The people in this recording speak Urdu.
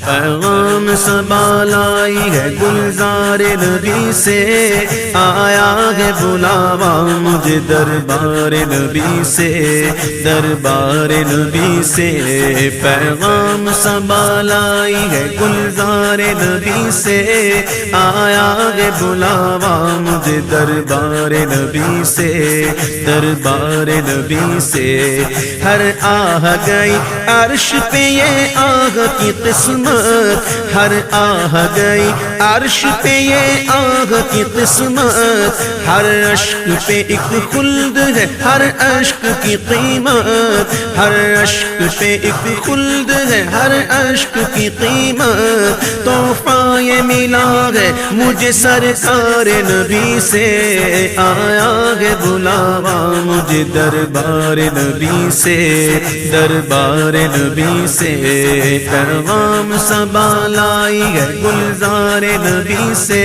پیغام صبا لائی ہے گلزار نبی سے، آیا ہے بلاوا مجھے دربار نبی سے، دربار نبی سے۔ پیغام صبا لائی ہے گلزار نبی سے، آیا ہے بلاوا مجھے دربار نبی سے، دربار نبی سے۔ ہر آہ گئی عرش پہ یہ آہ کی قسمت، ہر آہ گئی عرش پہ یہ آہ کی قسمت، ہر اشک پہ ایک خلد ہے، ہر اشک کی قیمت، ہر اشک پہ ایک خلد ہے، ہر اشک کی قیمت۔ تحفہ یہ ملا ہے مجھے سرکار نبی سے، آیا ہے بلاوا مجھے دربار نبی سے، دربار نبی سے۔ پیغام صبا لائی ہے گلزار نبی سے،